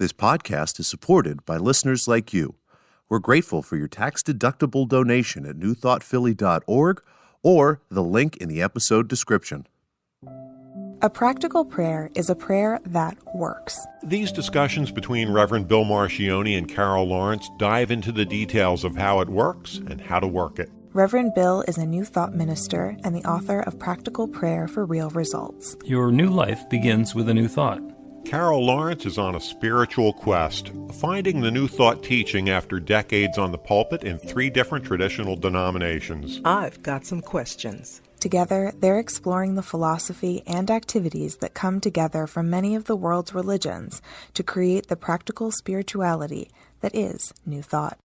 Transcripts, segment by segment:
This podcast is supported by listeners like you. We're grateful for your tax-deductible donation at newthoughtphilly.org or the link in the episode description. A practical prayer is a prayer that works. These discussions between Reverend Bill Marcioni and Carol Lawrence dive into the details of how it works and how to work it. Reverend Bill is a New Thought minister and the author of Practical Prayer for Real Results. Your new life begins with a new thought. Carol Lawrence is on a spiritual quest, finding the New Thought teaching after decades on the pulpit in 3 different traditional denominations. I've got some questions. Together, they're exploring the philosophy and activities that come together from many of the world's religions to create the practical spirituality that is New Thought.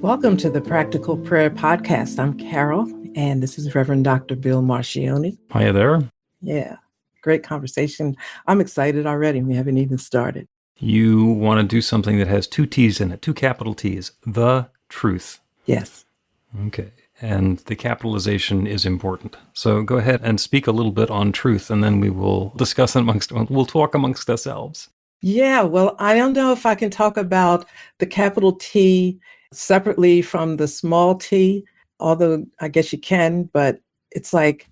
Welcome to the Practical Prayer Podcast. I'm Carol, and this is Reverend Dr. Bill Marcioni. Hiya there. Yeah, great conversation. I'm excited already. We haven't even started. You want to do something that has 2 T's in it, 2 capital T's, the truth. Yes. Okay. And the capitalization is important. So go ahead and speak a little bit on truth, and then we will discuss we'll talk amongst ourselves. Yeah, well, I don't know if I can talk about the capital T separately from the small t, although I guess you can, but it's like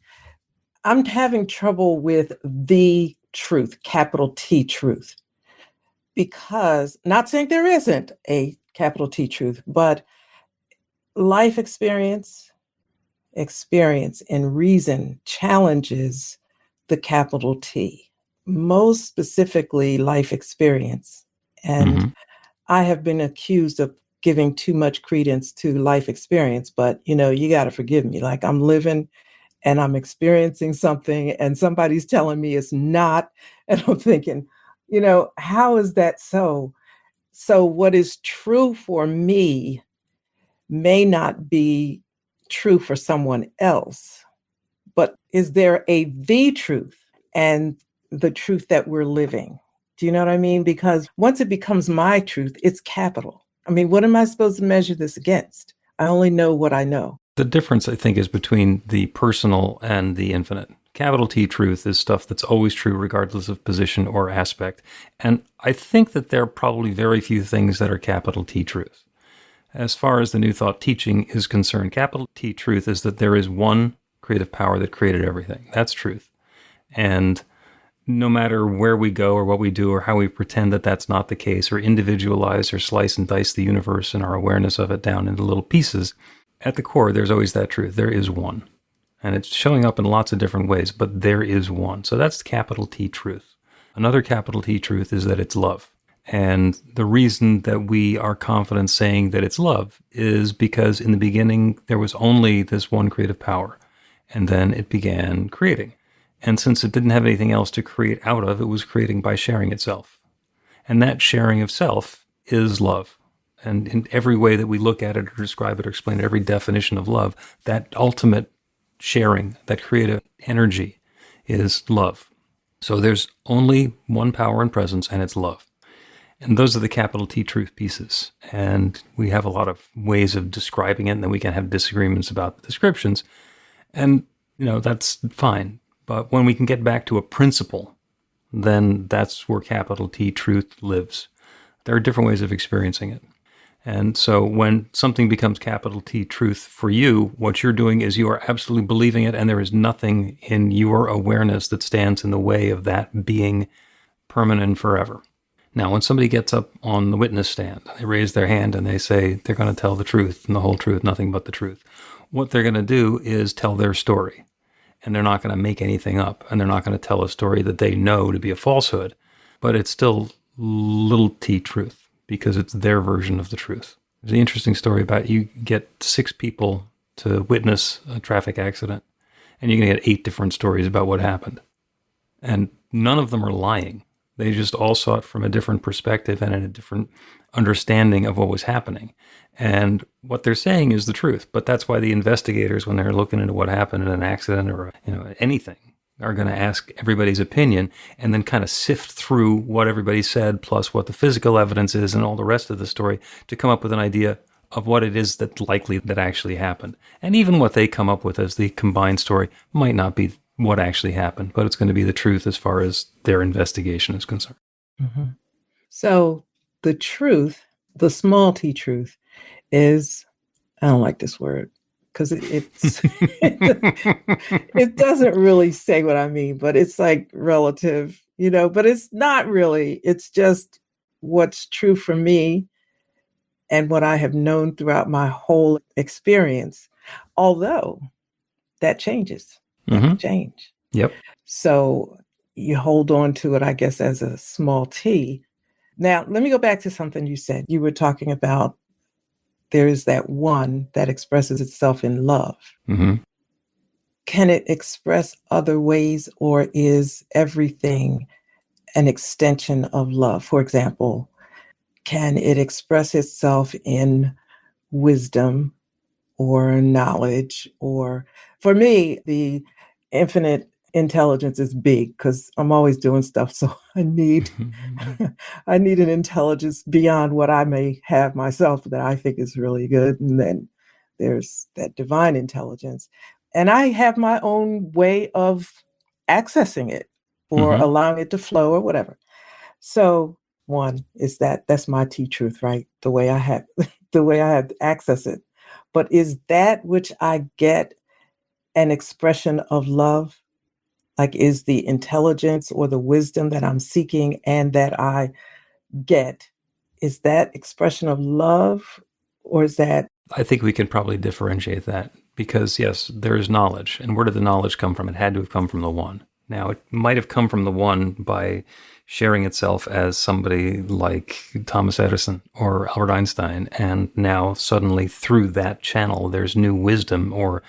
I'm having trouble with the truth, capital T truth, because not saying there isn't a capital T truth, but life experience and reason challenges the capital T, most specifically life experience. And I have been accused of giving too much credence to life experience, but you got to forgive me. Like I'm living and I'm experiencing something and somebody's telling me it's not. And I'm thinking, how is that so? So what is true for me may not be true for someone else, but is there the truth and the truth that we're living? Do you know what I mean? Because once it becomes my truth, it's capital. I mean, what am I supposed to measure this against? I only know what I know. The difference, I think, is between the personal and the infinite. Capital T truth is stuff that's always true regardless of position or aspect. And I think that there are probably very few things that are capital T truth. As far as the New Thought teaching is concerned, capital T truth is that there is one creative power that created everything. That's truth. And no matter where we go or what we do or how we pretend that that's not the case or individualize or slice and dice the universe and our awareness of it down into little pieces, at the core, there's always that truth. There is one. And it's showing up in lots of different ways, but there is one. So that's capital T truth. Another capital T truth is that it's love. And the reason that we are confident saying that it's love is because in the beginning, there was only this one creative power. And then it began creating. And since it didn't have anything else to create out of, it was creating by sharing itself. And that sharing of self is love. And in every way that we look at it or describe it or explain it, every definition of love, that ultimate sharing, that creative energy is love. So there's only one power and presence, and it's love. And those are the capital T truth pieces. And we have a lot of ways of describing it, and then we can have disagreements about the descriptions. And, that's fine. But when we can get back to a principle, then that's where capital T truth lives. There are different ways of experiencing it. And so when something becomes capital T truth for you, what you're doing is you are absolutely believing it, and there is nothing in your awareness that stands in the way of that being permanent and forever. Now, when somebody gets up on the witness stand, they raise their hand and they say they're going to tell the truth and the whole truth, nothing but the truth. What they're going to do is tell their story. And they're not going to make anything up, and they're not going to tell a story that they know to be a falsehood, but it's still little t truth because it's their version of the truth. There's an interesting story about you get 6 people to witness a traffic accident, and you're going to get 8 different stories about what happened. And none of them are lying. They just all saw it from a different perspective and in a different understanding of what was happening. And what they're saying is the truth. But that's why the investigators, when they're looking into what happened in an accident or anything, are going to ask everybody's opinion and then kind of sift through what everybody said plus what the physical evidence is and all the rest of the story to come up with an idea of what it is that's likely that actually happened. And even what they come up with as the combined story might not be what actually happened, but it's going to be the truth as far as their investigation is concerned. Mm-hmm. So the truth, the small t truth, is, I don't like this word because it doesn't really say what I mean, but it's like relative, but it's not really. It's just what's true for me and what I have known throughout my whole experience, although that changes. That can change. Yep. So you hold on to it, I guess, as a small t. Now, let me go back to something you said. You were talking about there is that one that expresses itself in love. Mm-hmm. Can it express other ways, or is everything an extension of love? For example, can it express itself in wisdom or knowledge? Or for me, the infinite intelligence is big because I'm always doing stuff. So I need an intelligence beyond what I may have myself that I think is really good. And then there's that divine intelligence. And I have my own way of accessing it or allowing it to flow or whatever. So one is that's my T-truth, right? The way I have to access it. But is that which I get an expression of love? Like, is the intelligence or the wisdom that I'm seeking and that I get, is that expression of love, or is that? I think we can probably differentiate that because, yes, there is knowledge. And where did the knowledge come from? It had to have come from the one. Now, it might have come from the one by sharing itself as somebody like Thomas Edison or Albert Einstein. And now suddenly through that channel, there's new wisdom or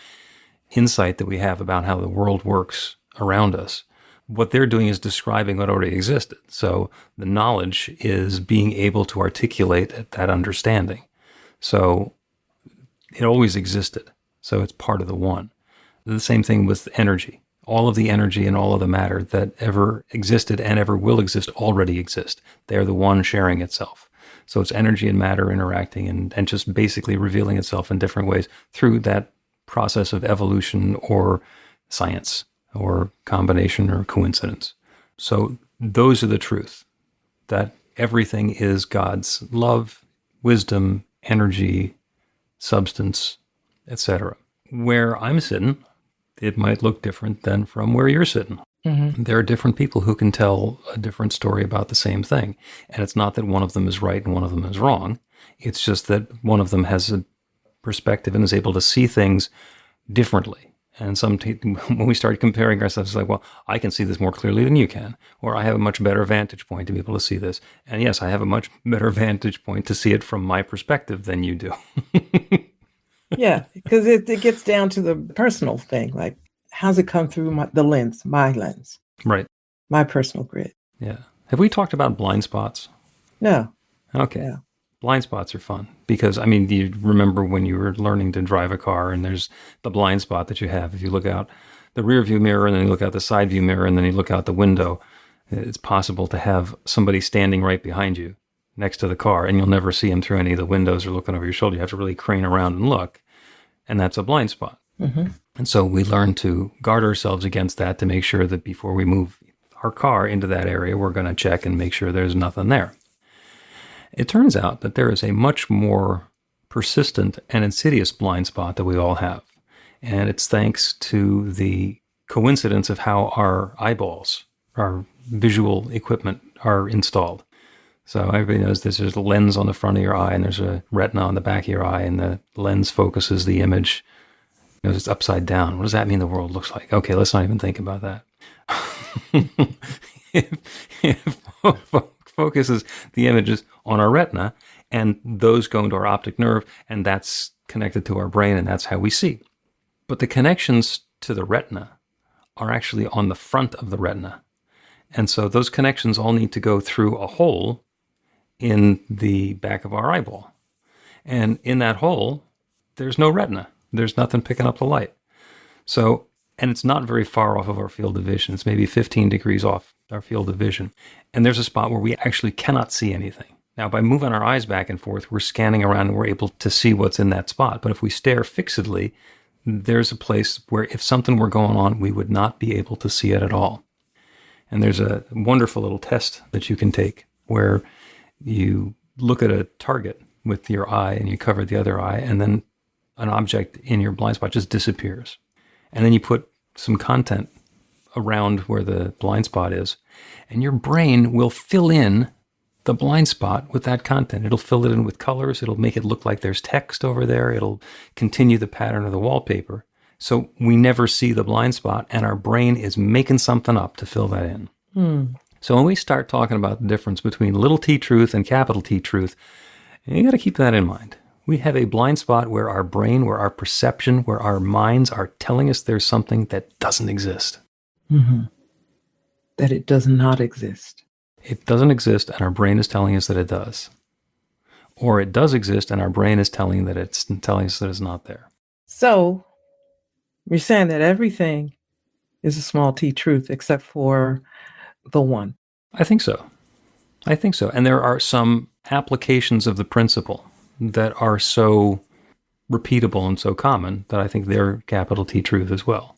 insight that we have about how the world works around us. What they're doing is describing what already existed. So the knowledge is being able to articulate that understanding. So it always existed. So it's part of the one. The same thing with energy. All of the energy and all of the matter that ever existed and ever will exist already exist. They're the one sharing itself. So it's energy and matter interacting and just basically revealing itself in different ways through that process of evolution or science or combination or coincidence. So those are the truth, that everything is God's love, wisdom, energy, substance, etc. Where I'm sitting, it might look different than from where you're sitting. Mm-hmm. There are different people who can tell a different story about the same thing. And it's not that one of them is right and one of them is wrong. It's just that one of them has a perspective and is able to see things differently. And when we start comparing ourselves, it's like, well, I can see this more clearly than you can, or I have a much better vantage point to be able to see this. And yes, I have a much better vantage point to see it from my perspective than you do. Yeah, because it gets down to the personal thing. Like, how's it come through my lens, Right. My personal grid. Yeah. Have we talked about blind spots? No. Okay. Yeah. Blind spots are fun because, I mean, you remember when you were learning to drive a car and there's the blind spot that you have. If you look out the rear view mirror and then you look out the side view mirror and then you look out the window, it's possible to have somebody standing right behind you next to the car and you'll never see him through any of the windows or looking over your shoulder. You have to really crane around and look. And that's a blind spot. Mm-hmm. And so we learn to guard ourselves against that to make sure that before we move our car into that area, we're going to check and make sure there's nothing there. It turns out that there is a much more persistent and insidious blind spot that we all have. And it's thanks to the coincidence of how our eyeballs, our visual equipment, are installed. So everybody knows there's a lens on the front of your eye and there's a retina on the back of your eye, and the lens focuses the image. It's upside down. What does that mean the world looks like? Okay, let's not even think about that. If focuses the images on our retina, and those go into our optic nerve, and that's connected to our brain, and that's how we see. But the connections to the retina are actually on the front of the retina. And so those connections all need to go through a hole in the back of our eyeball. And in that hole, there's no retina. There's nothing picking up the light. So And it's not very far off of our field of vision. It's maybe 15 degrees off our field of vision. And there's a spot where we actually cannot see anything. Now, by moving our eyes back and forth, we're scanning around and we're able to see what's in that spot. But if we stare fixedly, there's a place where if something were going on, we would not be able to see it at all. And there's a wonderful little test that you can take where you look at a target with your eye and you cover the other eye, and then an object in your blind spot just disappears. And then you put some content around where the blind spot is, and your brain will fill in the blind spot with that content. It'll fill it in with colors. It'll make it look like there's text over there. It'll continue the pattern of the wallpaper. So we never see the blind spot, and our brain is making something up to fill that in. So when we start talking about the difference between little t truth and capital T truth, you got to keep that in mind. We have a blind spot where our brain, where our perception, where our minds are telling us there's something that doesn't exist. That it does not exist. It doesn't exist, and our brain is telling us that it does. Or it does exist, and our brain is telling us that it's not there. So you're saying that everything is a small t truth except for the one. I think so. And there are some applications of the principle that are so repeatable and so common that I think they're capital T truth as well.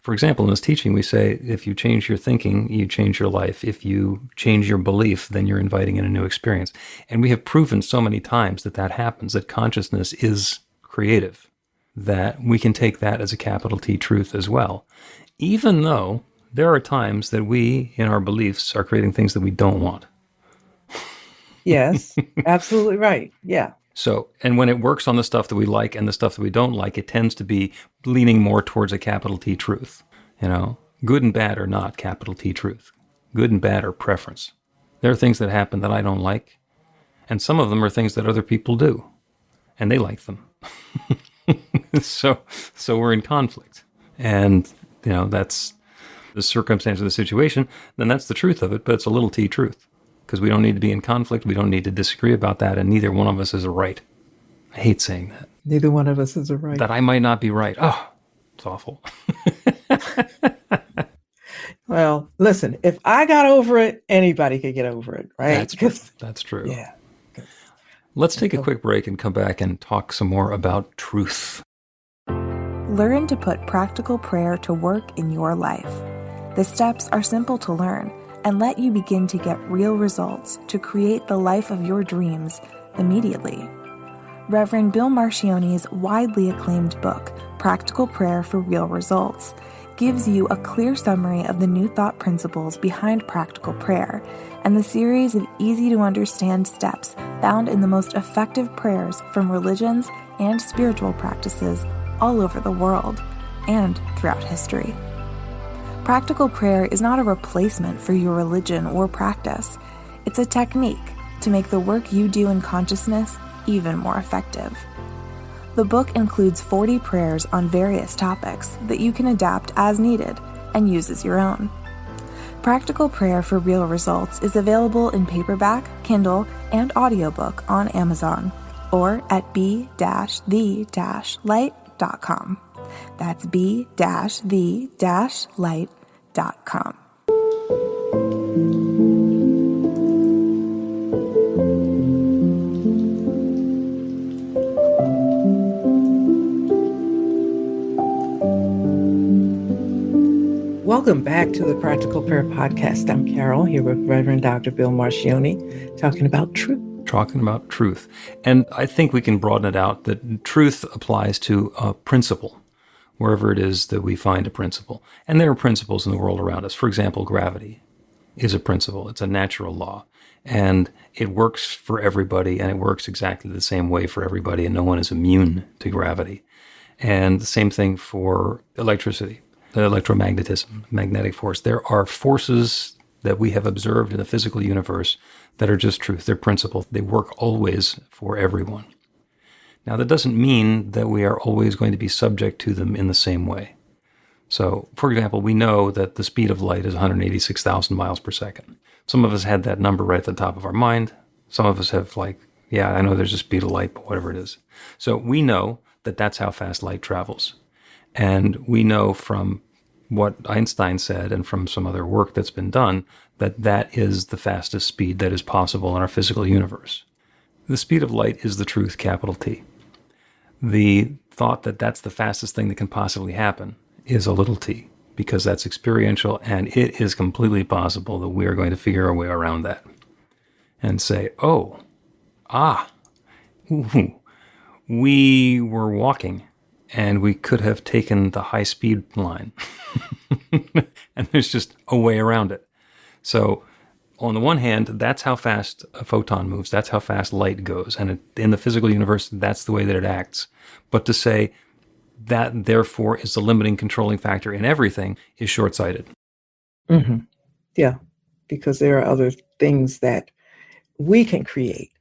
For example, in this teaching, we say, if you change your thinking, you change your life. If you change your belief, then you're inviting in a new experience. And we have proven so many times that that happens, that consciousness is creative, that we can take that as a capital T truth as well. Even though there are times that we, in our beliefs, are creating things that we don't want. Yes, absolutely right. Yeah. So, and when it works on the stuff that we like and the stuff that we don't like, it tends to be leaning more towards a capital T truth. Good and bad are not capital T truth. Good and bad are preference. There are things that happen that I don't like, and some of them are things that other people do, and they like them. So we're in conflict. And, that's the circumstance of the situation, then that's the truth of it, but it's a little T truth. Because we don't need to be in conflict. We don't need to disagree about that. And neither one of us is a right. I hate saying that. Neither one of us is a right. That I might not be right. Oh, it's awful. Well, listen, if I got over it, anybody could get over it, right? That's true. That's true. Yeah. Let's take a quick break and come back and talk some more about truth. Learn to put practical prayer to work in your life. The steps are simple to learn and let you begin to get real results to create the life of your dreams immediately. Reverend Bill Marcione's widely acclaimed book, Practical Prayer for Real Results, gives you a clear summary of the New Thought principles behind practical prayer and the series of easy-to-understand steps found in the most effective prayers from religions and spiritual practices all over the world and throughout history. Practical prayer is not a replacement for your religion or practice. It's a technique to make the work you do in consciousness even more effective. The book includes 40 prayers on various topics that you can adapt as needed and use as your own. Practical Prayer for Real Results is available in paperback, Kindle, and audiobook on Amazon or at b-the-light.com. That's b-the-light.com. Welcome back to the Practical Prayer Podcast. I'm Carol, here with Reverend Dr. Bill Marcione, talking about truth. Talking about truth. And I think we can broaden it out that truth applies to a principle, wherever it is that we find a principle. And there are principles in the world around us. For example, gravity is a principle. It's a natural law. And it works for everybody, and it works exactly the same way for everybody, and no one is immune to gravity. And the same thing for electricity. The electromagnetism, magnetic force. There are forces that we have observed in the physical universe that are just truth. They're principle. They work always for everyone. Now, that doesn't mean that we are always going to be subject to them in the same way. So, for example, we know that the speed of light is 186,000 miles per second. Some of us had that number right at the top of our mind. Some of us have I know there's a speed of light, but whatever it is. So we know that that's how fast light travels. And we know from what Einstein said, and from some other work that's been done, that that is the fastest speed that is possible in our physical universe. The speed of light is the truth, capital T. The thought that that's the fastest thing that can possibly happen is a little t, because that's experiential, and it is completely possible that we are going to figure our way around that and say, ooh, we were walking and we could have taken the high speed line and there's just a way around it. So on the one hand, that's how fast a photon moves. That's how fast light goes. And in the physical universe, that's the way that it acts. But to say that, therefore, is the limiting, controlling factor in everything is short-sighted. Mm-hmm. Yeah, because there are other things that we can create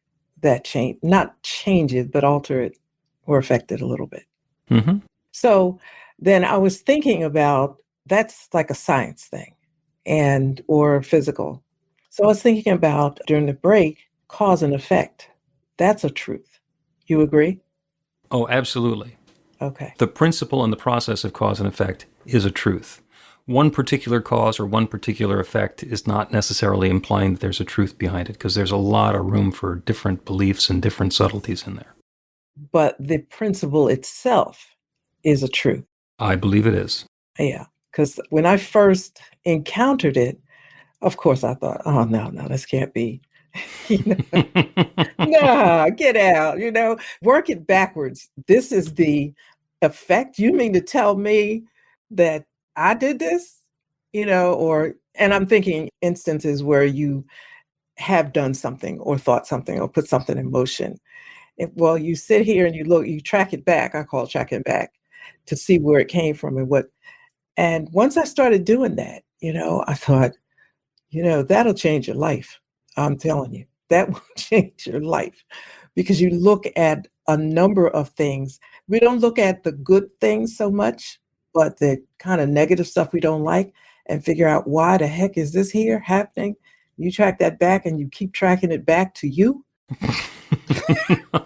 that change, not change it, but alter it or affect it a little bit. Mm-hmm. So then I was thinking about, that's like a science thing or physical. So I was thinking about, during the break, cause and effect. That's a truth. You agree? Oh, absolutely. Okay. The principle and the process of cause and effect is a truth. One particular cause or one particular effect is not necessarily implying that there's a truth behind it, because there's a lot of room for different beliefs and different subtleties in there. But the principle itself is a truth. I believe it is. Yeah. Because when I first encountered it, of course, I thought, oh, no, this can't be. Nah, get out, work it backwards. This is the effect. You mean to tell me that I did this, and I'm thinking instances where you have done something or thought something or put something in motion. Well, you sit here and you track it back. I call it tracking back to see where it came from and what. And once I started doing that, I thought, that'll change your life. I'm telling you, that will change your life, because you look at a number of things. We don't look at the good things so much, but the kind of negative stuff we don't like, and figure out, why the heck is this here happening? You track that back and you keep tracking it back to you.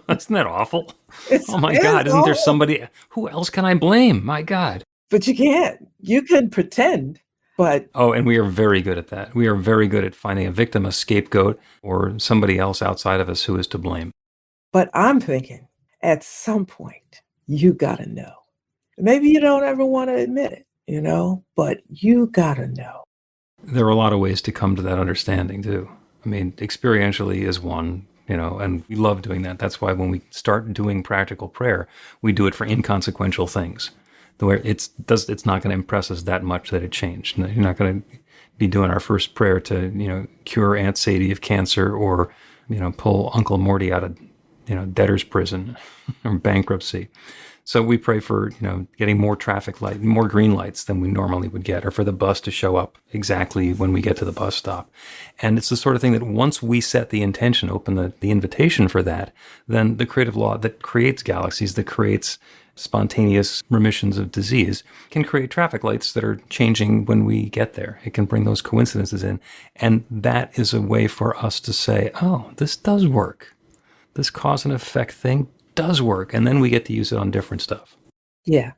Isn't that awful? Oh my God, isn't there somebody, who else can I blame? My God. But you can't. You can pretend, but... Oh, and we are very good at that. We are very good at finding a victim, a scapegoat, or somebody else outside of us who is to blame. But I'm thinking, at some point, you got to know. Maybe you don't ever want to admit it, but you got to know. There are a lot of ways to come to that understanding, too. I mean, experientially is one, and we love doing that. That's why when we start doing practical prayer, we do it for inconsequential things, where it's not going to impress us that much that it changed. You're not going to be doing our first prayer to, cure Aunt Sadie of cancer, or, pull Uncle Morty out of, debtor's prison or bankruptcy. So we pray for, getting more traffic light, more green lights than we normally would get, or for the bus to show up exactly when we get to the bus stop. And it's the sort of thing that once we set the intention, open the invitation for that, then the creative law that creates galaxies, that creates spontaneous remissions of disease, can create traffic lights that are changing when we get there. It can bring those coincidences in. And that is a way for us to say, oh, this does work. This cause and effect thing does work. And then we get to use it on different stuff. Yeah.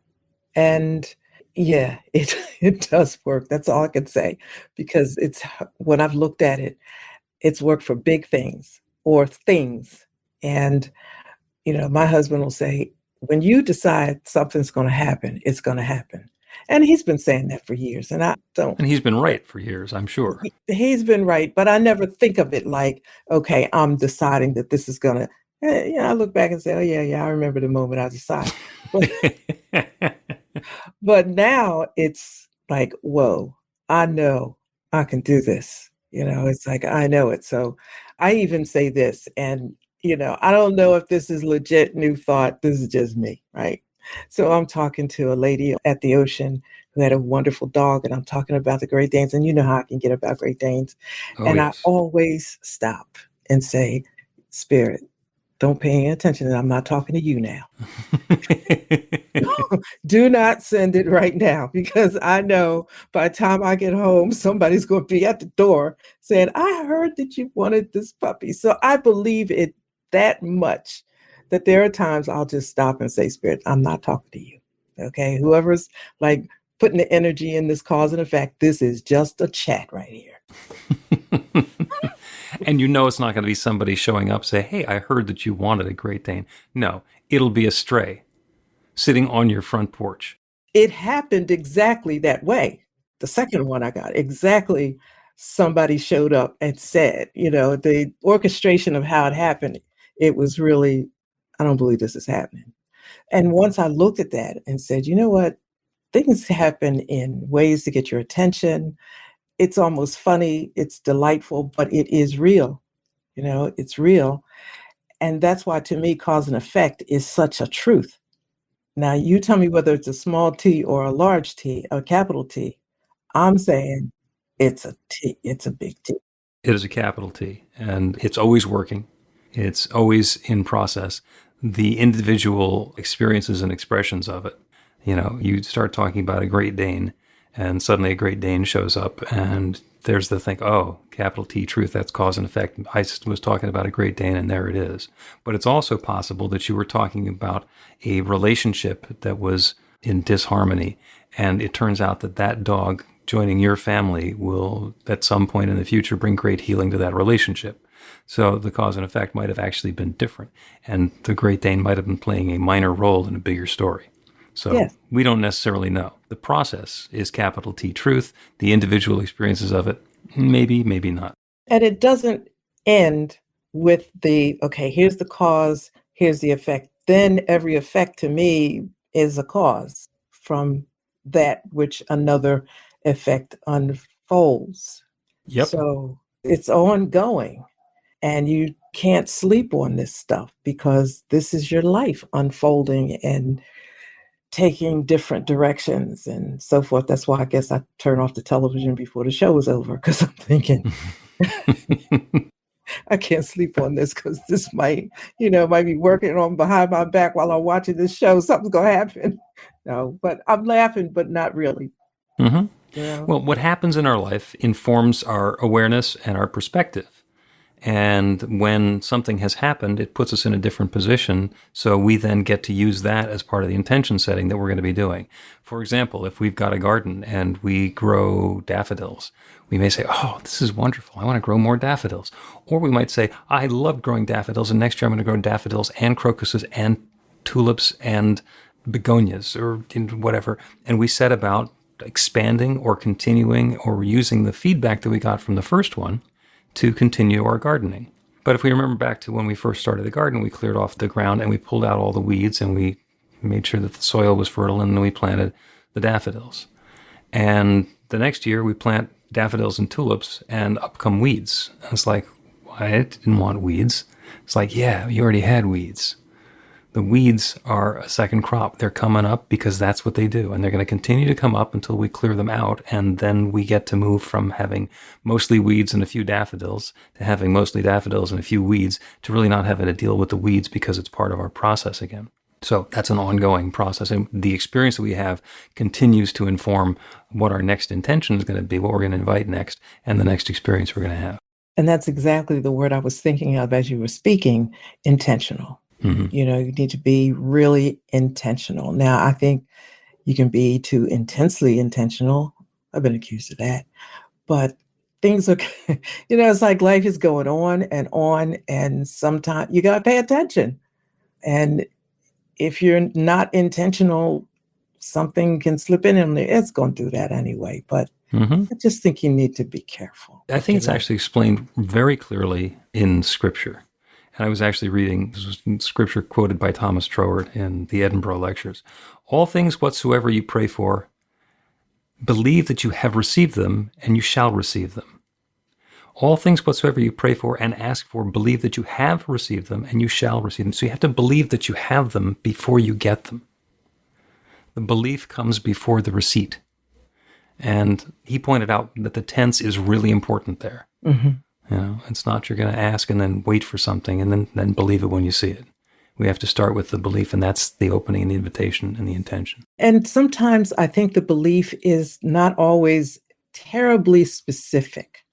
And yeah, it does work. That's all I can say, because when I've looked at it, it's worked for big things or things. And, my husband will say, when you decide something's going to happen, it's going to happen. And he's been saying that for years. And I don't. And he's been right for years, I'm sure. He's been right. But I never think of it like, okay, I'm deciding that this is going to. I look back and say, oh, yeah, I remember the moment I decided. But now it's like, whoa, I know I can do this. It's like, I know it. So I even say this, and, I don't know if this is legit new thought. This is just me, right? So I'm talking to a lady at the ocean who had a wonderful dog, and I'm talking about the Great Danes, and you know how I can get about Great Danes. Oh, and yes. I always stop and say, Spirit, don't pay any attention. I'm not talking to you now. Do not send it right now, because I know by the time I get home, somebody's going to be at the door saying, I heard that you wanted this puppy. So I believe it that much that there are times I'll just stop and say, Spirit, I'm not talking to you. Okay. Whoever's like putting the energy in this cause and effect. This is just a chat right here. And you know it's not going to be somebody showing up say, hey, I heard that you wanted a Great Dane. No, it'll be a stray sitting on your front porch. It happened exactly that way. The second one I got, exactly somebody showed up and said, the orchestration of how it happened, it was really, I don't believe this is happening. And once I looked at that and said, you know what, things happen in ways to get your attention. It's almost funny, it's delightful, but it is real. It's real. And that's why, to me, cause and effect is such a truth. Now, you tell me whether it's a small t or a large T, a capital T. I'm saying it's a T. It's a big T. It is a capital T, and it's always working. It's always in process. The individual experiences and expressions of it. You start talking about a Great Dane, and suddenly a Great Dane shows up, and there's the thing, oh, capital T, truth, that's cause and effect. I was talking about a Great Dane, and there it is. But it's also possible that you were talking about a relationship that was in disharmony, and it turns out that dog joining your family will, at some point in the future, bring great healing to that relationship. So the cause and effect might have actually been different, and the Great Dane might have been playing a minor role in a bigger story. So yes. We don't necessarily know. The process is capital T, truth. The individual experiences of it, maybe, maybe not. And it doesn't end with okay, here's the cause, here's the effect. Then every effect to me is a cause from that which another effect unfolds. Yep. So it's ongoing, and you can't sleep on this stuff because this is your life unfolding and taking different directions and so forth. That's why I guess I turn off the television before the show was over, because I'm thinking I can't sleep on this because this might be working on behind my back while I'm watching this show. Something's going to happen. No, but I'm laughing, but not really. Mm-hmm. Well, what happens in our life informs our awareness and our perspective. And when something has happened, it puts us in a different position. So we then get to use that as part of the intention setting that we're going to be doing. For example, if we've got a garden and we grow daffodils, we may say, oh, this is wonderful. I want to grow more daffodils. Or we might say, I love growing daffodils, and next year I'm going to grow daffodils and crocuses and tulips and begonias or whatever. And we set about expanding or continuing or using the feedback that we got from the first one to continue our gardening. But if we remember back to when we first started the garden, we cleared off the ground and we pulled out all the weeds and we made sure that the soil was fertile, and then we planted the daffodils. And the next year we plant daffodils and tulips and up come weeds. And it's like, I didn't want weeds. It's like, yeah, you already had weeds. The weeds are a second crop. They're coming up because that's what they do. And they're going to continue to come up until we clear them out. And then we get to move from having mostly weeds and a few daffodils to having mostly daffodils and a few weeds, to really not having to deal with the weeds because it's part of our process again. So that's an ongoing process. And the experience that we have continues to inform what our next intention is going to be, what we're going to invite next, and the next experience we're going to have. And that's exactly the word I was thinking of as you were speaking, intentional. Mm-hmm. You need to be really intentional. Now, I think you can be too intensely intentional. I've been accused of that. But things are, it's like life is going on, and sometimes you got to pay attention. And if you're not intentional, something can slip in and it's going to do that anyway. But I just think you need to be careful. I think it's actually explained very clearly in Scripture. And I was actually reading, this was scripture quoted by Thomas Troward in the Edinburgh Lectures. All things whatsoever you pray for, believe that you have received them, and you shall receive them. All things whatsoever you pray for and ask for, believe that you have received them, and you shall receive them. So you have to believe that you have them before you get them. The belief comes before the receipt. And he pointed out that the tense is really important there. Mm-hmm. It's not you're going to ask and then wait for something and then believe it when you see it. We have to start with the belief, and that's the opening and the invitation and the intention. And sometimes I think the belief is not always terribly specific.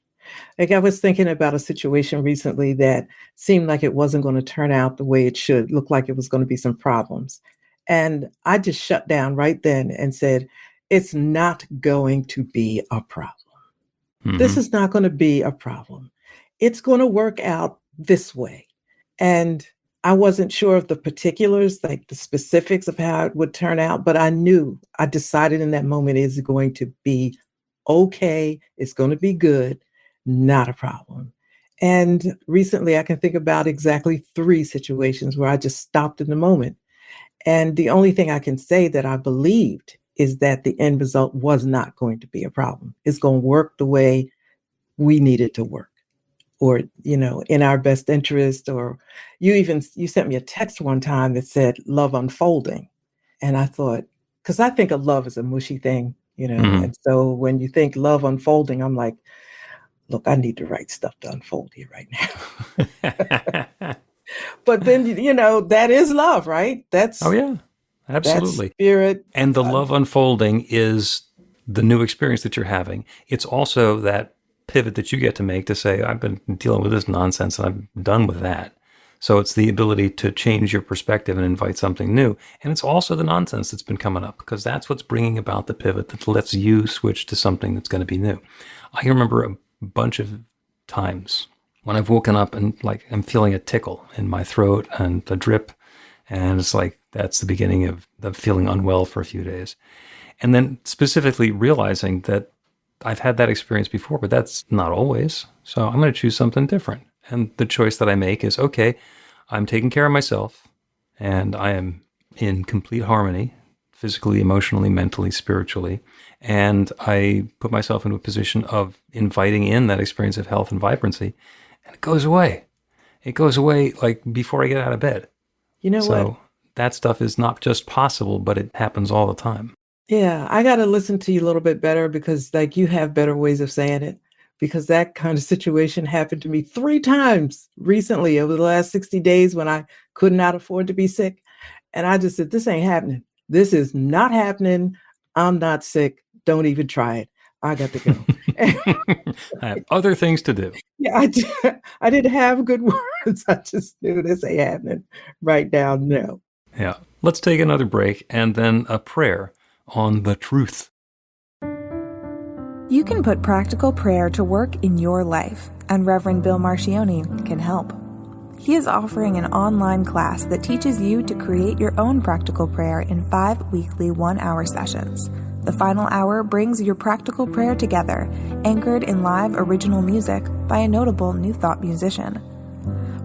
Like I was thinking about a situation recently that seemed like it wasn't going to turn out the way it should, looked like it was going to be some problems. And I just shut down right then and said, it's not going to be a problem. This is not going to be a problem. It's going to work out this way. And I wasn't sure of the particulars, like the specifics of how it would turn out, but I decided in that moment it's going to be okay. It's going to be good, not a problem. And recently I can think about exactly 3 situations where I just stopped in the moment. And the only thing I can say that I believed is that the end result was not going to be a problem. It's going to work the way we need it to work, or, in our best interest. Or you sent me a text one time that said love unfolding. And I thought, because I think of love as a mushy thing, and so when you think love unfolding, I'm like, look, I need the right stuff to unfold here right now. But then, that is love, right? Oh, yeah, absolutely. That's spirit. And the love unfolding is the new experience that you're having. It's also that pivot that you get to make to say, I've been dealing with this nonsense and I'm done with that. So it's the ability to change your perspective and invite something new. And it's also the nonsense that's been coming up, because that's what's bringing about the pivot that lets you switch to something that's going to be new. I can remember a bunch of times when I've woken up and I'm feeling a tickle in my throat and a drip. And it's like, that's the beginning of feeling unwell for a few days. And then specifically realizing that I've had that experience before, but that's not always. So I'm going to choose something different. And the choice that I make is, okay, I'm taking care of myself and I am in complete harmony, physically, emotionally, mentally, spiritually. And I put myself into a position of inviting in that experience of health and vibrancy, and it goes away. It goes away like before I get out of bed. So that stuff is not just possible, but it happens all the time. Yeah, I got to listen to you a little bit better, because you have better ways of saying it, because that kind of situation happened to me 3 times recently over the last 60 days when I could not afford to be sick. And I just said, this ain't happening. This is not happening. I'm not sick. Don't even try it. I got to go. I have other things to do. Yeah, I didn't have good words. I just knew this ain't happening right now. No. Yeah. Let's take another break and then a prayer on the truth. You can put practical prayer to work in your life, and Reverend Bill Marcioni can help. He is offering an online class that teaches you to create your own practical prayer in 5 weekly 1-hour sessions. The final hour brings your practical prayer together, anchored in live original music by a notable New Thought musician.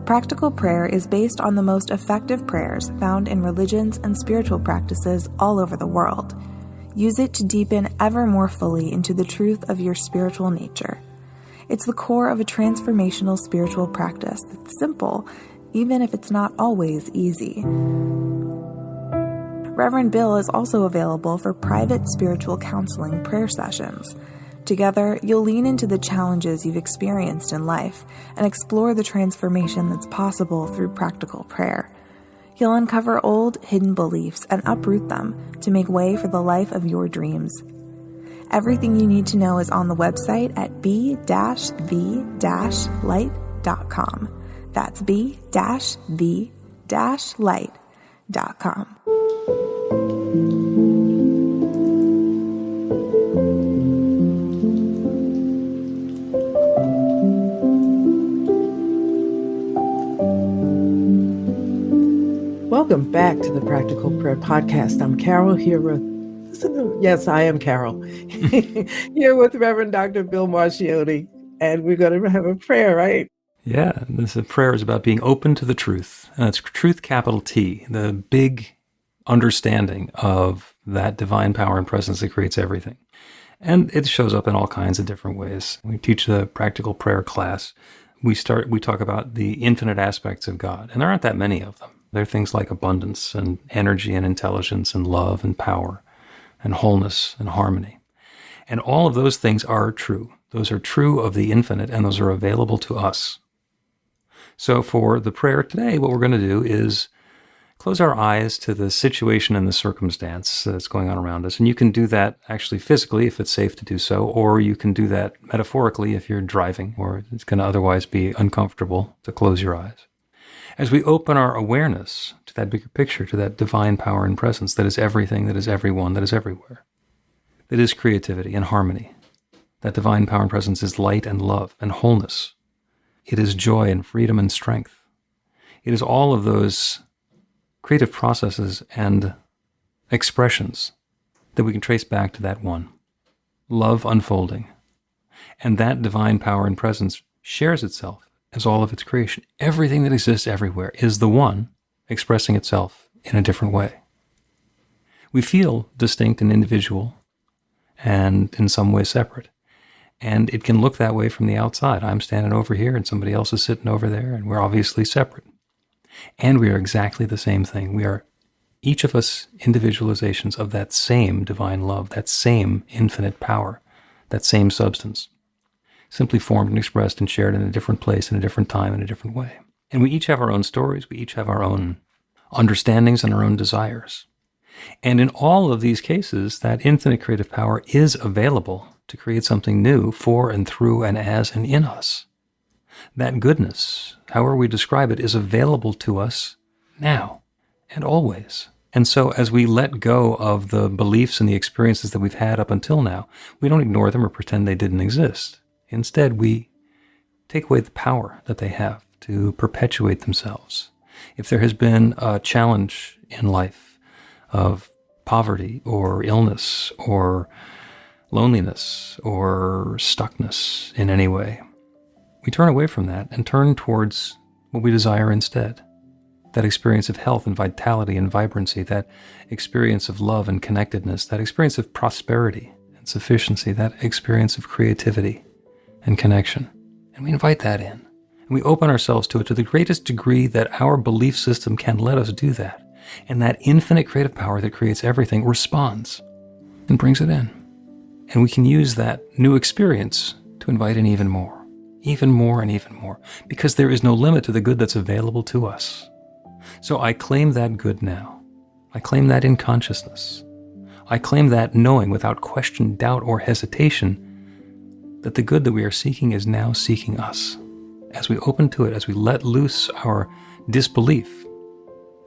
Practical prayer is based on the most effective prayers found in religions and spiritual practices all over the world. Use it to deepen ever more fully into the truth of your spiritual nature. It's the core of a transformational spiritual practice that's simple, even if it's not always easy. Reverend Bill is also available for private spiritual counseling prayer sessions. Together, you'll lean into the challenges you've experienced in life and explore the transformation that's possible through practical prayer. You'll uncover old, hidden beliefs and uproot them to make way for the life of your dreams. Everything you need to know is on the website at b-v-light.com. That's b-v-light.com. Welcome back to the Practical Prayer Podcast. I'm Carol here with, yes, I am Carol, here with Reverend Dr. Bill Marcioni, and we're going to have a prayer, right? Yeah, this prayer is about being open to the truth. And it's truth, capital T, the big understanding of that divine power and presence that creates everything. And it shows up in all kinds of different ways. We teach the practical prayer class. We talk about the infinite aspects of God, and there aren't that many of them. There are things like abundance and energy and intelligence and love and power and wholeness and harmony. And all of those things are true. Those are true of the infinite, and those are available to us. So for the prayer today, what we're going to do is close our eyes to the situation and the circumstance that's going on around us. And you can do that actually physically if it's safe to do so, or you can do that metaphorically if you're driving or it's going to otherwise be uncomfortable to close your eyes. As we open our awareness to that bigger picture, to that divine power and presence that is everything, that is everyone, that is everywhere, that is creativity and harmony. That divine power and presence is light and love and wholeness. It is joy and freedom and strength. It is all of those creative processes and expressions that we can trace back to that one. Love unfolding. And that divine power and presence shares itself as all of its creation. Everything that exists everywhere is the one expressing itself in a different way. We feel distinct and individual and in some way separate. And it can look that way from the outside. I'm standing over here and somebody else is sitting over there, and we're obviously separate. And we are exactly the same thing. We are, each of us, individualizations of that same divine love, that same infinite power, that same substance, simply formed and expressed and shared in a different place, in a different time, in a different way. And we each have our own stories. We each have our own understandings and our own desires. And in all of these cases, that infinite creative power is available to create something new for and through and as and in us. That goodness, however we describe it, is available to us now and always. And so as we let go of the beliefs and the experiences that we've had up until now, we don't ignore them or pretend they didn't exist. Instead, we take away the power that they have to perpetuate themselves. If there has been a challenge in life of poverty or illness or loneliness or stuckness in any way, we turn away from that and turn towards what we desire instead. That experience of health and vitality and vibrancy, that experience of love and connectedness, that experience of prosperity and sufficiency, that experience of creativity and connection. And we invite that in. And we open ourselves to it to the greatest degree that our belief system can let us do that. And that infinite creative power that creates everything responds and brings it in. And we can use that new experience to invite in even more and even more, because there is no limit to the good that's available to us. So I claim that good now. I claim that in consciousness. I claim that knowing without question, doubt, or hesitation that the good that we are seeking is now seeking us. As we open to it, as we let loose our disbelief,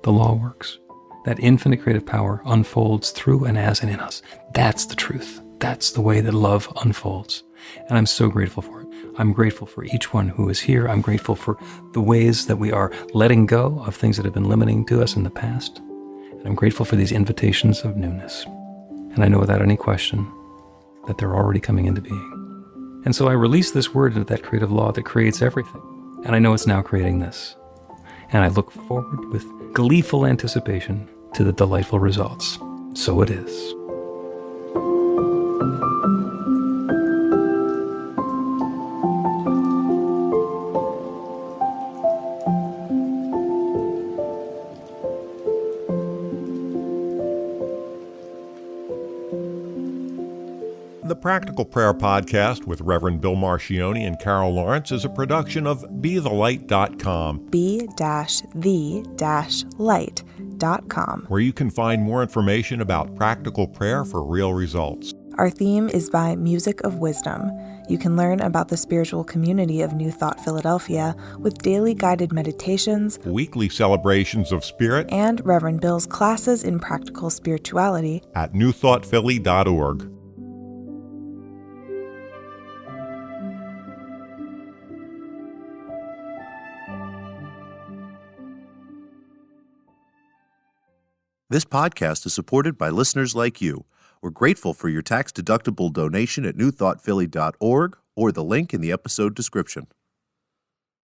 the law works. That infinite creative power unfolds through and as and in us. That's the truth. That's the way that love unfolds. And I'm so grateful for it. I'm grateful for each one who is here. I'm grateful for the ways that we are letting go of things that have been limiting to us in the past. And I'm grateful for these invitations of newness. And I know without any question that they're already coming into being. And so I release this word into that creative law that creates everything. And I know it's now creating this. And I look forward with gleeful anticipation to the delightful results. So it is. The Practical Prayer Podcast with Reverend Bill Marcioni and Carol Lawrence is a production of BeTheLight.com. be-the-light.com, where you can find more information about practical prayer for real results. Our theme is by Music of Wisdom. You can learn about the spiritual community of New Thought Philadelphia with daily guided meditations, Weekly celebrations of spirit, and Reverend Bill's classes in practical spirituality at newthoughtphilly.org. This podcast is supported by listeners like you. We're grateful for your tax-deductible donation at newthoughtphilly.org or the link in the episode description.